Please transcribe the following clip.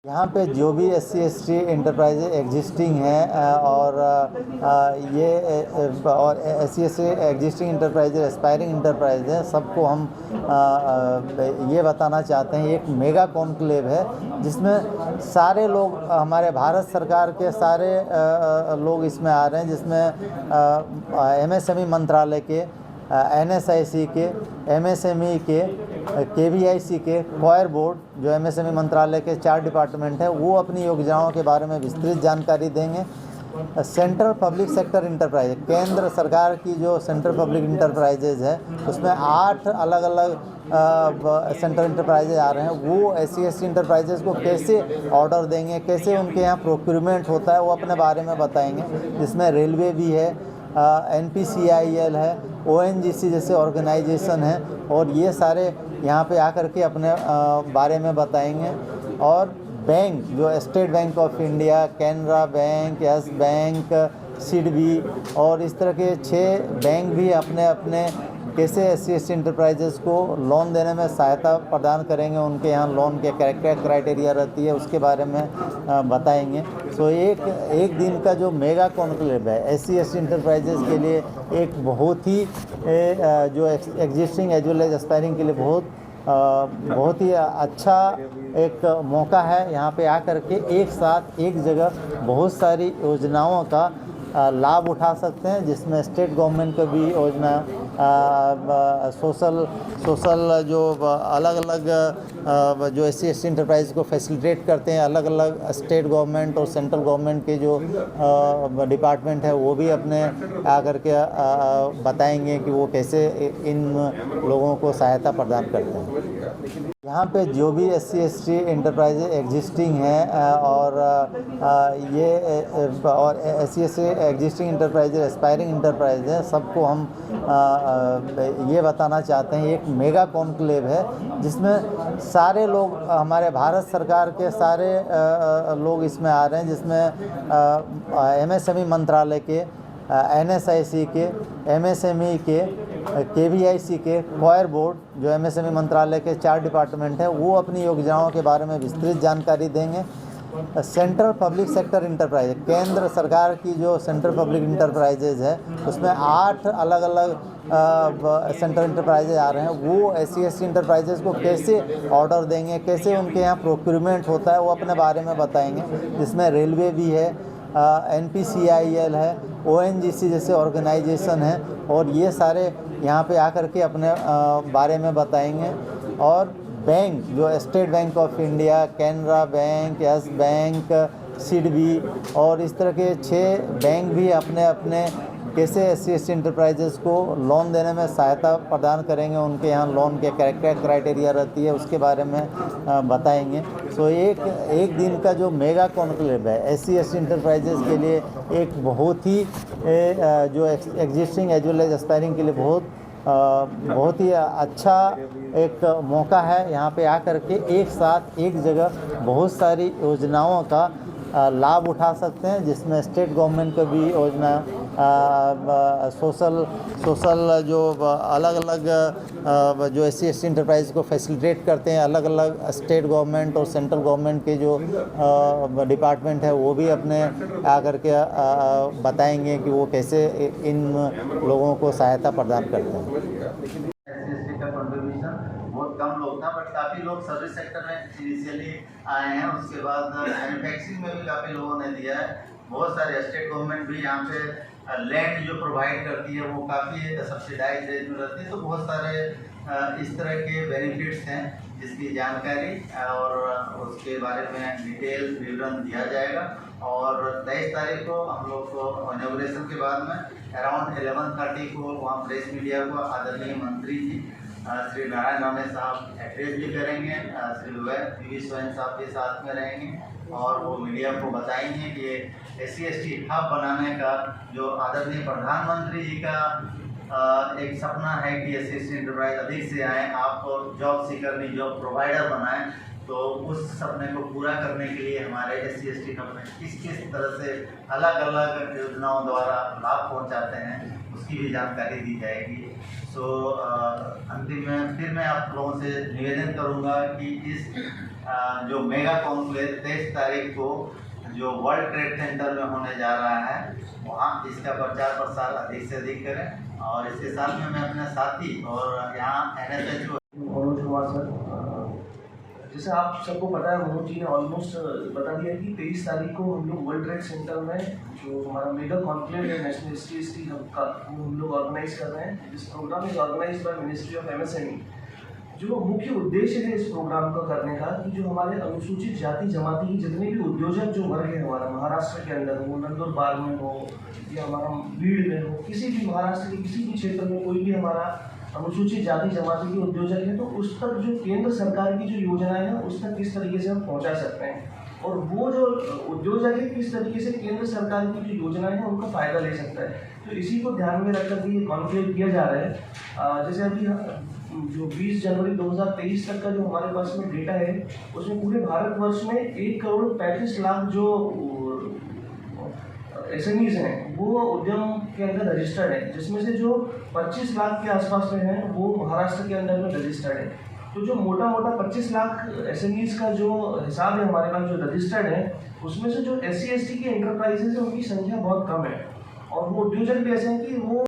यहाँ पे जो भी SC/ST एंटरप्राइजेज एग्जिस्टिंग हैं और ये और SC/ST existing enterprises aspiring enterprise हैं, सबको हम ये बताना चाहते हैं। एक मेगा कॉन्क्लेव है जिसमें सारे लोग, हमारे भारत सरकार के सारे लोग इसमें आ रहे हैं, जिसमें MSME मंत्रालय के, NSIC के, MSME के, KVIC के, कॉयर बोर्ड जो MSME मंत्रालय के 4 डिपार्टमेंट है, वो अपनी योजनाओं के बारे में विस्तृत जानकारी देंगे। सेंट्रल पब्लिक सेक्टर इंटरप्राइज, केंद्र सरकार की जो सेंट्रल पब्लिक इंटरप्राइजेज है, उसमें 8 अलग अलग सेंट्रल इंटरप्राइजेज आ रहे हैं। वो SC/ST इंटरप्राइजेज को कैसे ऑर्डर देंगे, कैसे उनके यहाँ प्रोक्यूरमेंट होता है, वो अपने बारे में बताएंगे। जिसमें रेलवे भी है, NPCIL है, ONGC जैसे ऑर्गेनाइजेशन है, और ये सारे यहाँ पे आकर के अपने बारे में बताएंगे। और बैंक जो state bank of India, Canara bank, yes bank, SIDBI और इस तरह के 6 बैंक भी अपने अपने कैसे SC/ST इंटरप्राइजेज़ को लोन देने में सहायता प्रदान करेंगे, उनके यहाँ लोन के क्या क्राइटेरिया रहती है, उसके बारे में बताएंगे। सो एक दिन का जो मेगा कॉन्क्लेव है SC/ST इंटरप्राइजेज़ के लिए एक बहुत ही जो existing as well as aspiring के लिए बहुत ही अच्छा एक मौका है। यहाँ पे आकर के एक साथ एक जगह बहुत सारी योजनाओं का लाभ उठा सकते हैं, जिसमें स्टेट गवर्नमेंट को भी योजना, सोशल जो अलग अलग जो SC/ST इंटरप्राइज को फैसिलिटेट करते हैं, अलग अलग स्टेट गवर्नमेंट और सेंट्रल गवर्नमेंट के जो डिपार्टमेंट है, वो भी अपने आकर के बताएंगे कि वो कैसे इन लोगों को सहायता प्रदान करते हैं। यहाँ पे जो भी SC/ST एंटरप्राइजेज एग्जिस्टिंग हैं और ये और SC/ST existing enterprises aspiring enterprise हैं, सबको हम ये बताना चाहते हैं। एक मेगा कॉन्क्लेव है जिसमें सारे लोग, हमारे भारत सरकार के सारे लोग इसमें आ रहे हैं, जिसमें MSME मंत्रालय के, NSIC के, MSME के, KVIC के, कॉयर बोर्ड जो MSME मंत्रालय के 4 डिपार्टमेंट है, वो अपनी योजनाओं के बारे में विस्तृत जानकारी देंगे। सेंट्रल पब्लिक सेक्टर इंटरप्राइज, केंद्र सरकार की जो सेंट्रल पब्लिक इंटरप्राइजेज है, उसमें 8 अलग अलग सेंट्रल इंटरप्राइजेज आ रहे हैं। वो SC/ST इंटरप्राइजेज को कैसे ऑर्डर देंगे, कैसे उनके यहाँ प्रोक्यूरमेंट होता है, वो अपने बारे में बताएंगे। जिसमें रेलवे भी है, NPCIL है, ONGC जैसे ऑर्गेनाइजेशन है, और ये सारे यहाँ पे आकर के अपने बारे में बताएंगे। और बैंक जो state bank of India, Canara bank, yes bank, SIDBI और इस तरह के 6 बैंक भी अपने अपने कैसे SC/ST इंटरप्राइजेज़ को लोन देने में सहायता प्रदान करेंगे, उनके यहाँ लोन के क्या क्राइटेरिया रहती है, उसके बारे में बताएंगे। सो एक दिन का जो मेगा कॉन्क्लेव है SC/ST इंटरप्राइजेज़ के लिए एक बहुत ही जो existing as well as aspiring के लिए बहुत ही अच्छा एक मौका है। यहाँ पे आकर के एक साथ एक जगह बहुत सारी योजनाओं का लाभ उठा सकते हैं, जिसमें स्टेट गवर्नमेंट को भी योजना, सोशल जो अलग अलग जो SC/ST इंटरप्राइज को फैसिलिटेट करते हैं, अलग अलग स्टेट गवर्नमेंट और सेंट्रल गवर्नमेंट के जो डिपार्टमेंट है, वो भी अपने आकर के बताएंगे कि वो कैसे इन लोगों को सहायता प्रदान करते हैं। SC/ST का कंट्रीब्यूशन बहुत कम लोग था, बट काफ़ी लोग सर्विस सेक्टर में इनिशियली आए हैं। उसके बाद मैन्युफैक्चरिंग में भी काफ़ी लोगों ने दिया है। बहुत सारे स्टेट गवर्नमेंट भी यहाँ पे लैंड जो प्रोवाइड करती है, वो काफ़ी सब्सिडाइज रेट में रहती है। तो बहुत सारे इस तरह के बेनिफिट्स हैं जिसकी जानकारी और उसके बारे में डिटेल विवरण दिया जाएगा। और 23 तारीख को हम लोग को इनॉग्रेशन के बाद में अराउंड 11:30 को वहाँ प्रेस मीडिया को आदरणीय मंत्री जी श्री नारायण राणे साहब एड्रेस भी करेंगे। श्री पी स्वयं साहब के साथ में रहेंगे और वो मीडिया को बताएंगे कि SC/ST हब बनाने का जो आदरणीय प्रधानमंत्री जी का एक सपना है कि SC/ST इंटरप्राइज अधिक से आए, आप जॉब सीकर नहीं जॉब प्रोवाइडर बनाएं। तो उस सपने को पूरा करने के लिए हमारे SC/ST कंपनी किस तरह से अलग अलग योजनाओं द्वारा लाभ पहुंचाते हैं, उसकी भी जानकारी दी जाएगी। सो अंतिम में फिर मैं आप लोगों से निवेदन करूंगा कि इस जो मेगा कॉन्क्लेव 23 तारीख को जो वर्ल्ड ट्रेड सेंटर में होने जा रहा है, वहाँ इसका प्रचार प्रसार अधिक से अधिक करें। और इसके साथ में मैं अपने साथी और यहाँ NSHO मनोज कुमार सर, जैसे आप सबको पता है, मनोज जी ने ऑलमोस्ट बता दिया कि 23 तारीख को हम लोग वर्ल्ड ट्रेड सेंटर में जो हमारा मेगा कॉन्क्लेव है नेशनल ST हब का, वो हम लोग ऑर्गेनाइज कर रहे हैं। This programme is organise by ministry of MSME। जो मुख्य उद्देश्य है इस प्रोग्राम को करने का कि जो हमारे अनुसूचित जाति जमाती के जितने भी उद्योजक जो वर्ग है हमारा महाराष्ट्र के अंदर, वो नंदुरबार में हो या हमारा बीड़ में हो, किसी भी महाराष्ट्र के किसी भी क्षेत्र में कोई भी हमारा अनुसूचित जाति जमाती के उद्योजक है, तो उस तक जो केंद्र सरकार की जो योजनाएं हैं उस तक किस तरीके से हम पहुंचा सकते हैं, और वो जो उद्योजक है किस तरीके से केंद्र सरकार की जो योजनाएं हैं उनका फ़ायदा ले सकता है। तो इसी को ध्यान में रखकर के ये कॉन्क्लेव किया जा रहा है। जैसे अभी जो 20 जनवरी 2023 तक का जो हमारे पास में डेटा है, उसमें पूरे भारतवर्ष में 1,35,00,000 जो SMEs हैं वो उद्यम के अंदर रजिस्टर्ड है, जिसमें से जो 25 लाख के आसपास में हैं वो महाराष्ट्र के अंदर में रजिस्टर्ड है। तो जो मोटा 25 लाख SMEs का जो हिसाब है हमारे पास जो रजिस्टर्ड है, उसमें से जो SC ST की एंटरप्राइजेज है उनकी संख्या बहुत कम है, और वो उद्योजक भी ऐसे हैं कि वो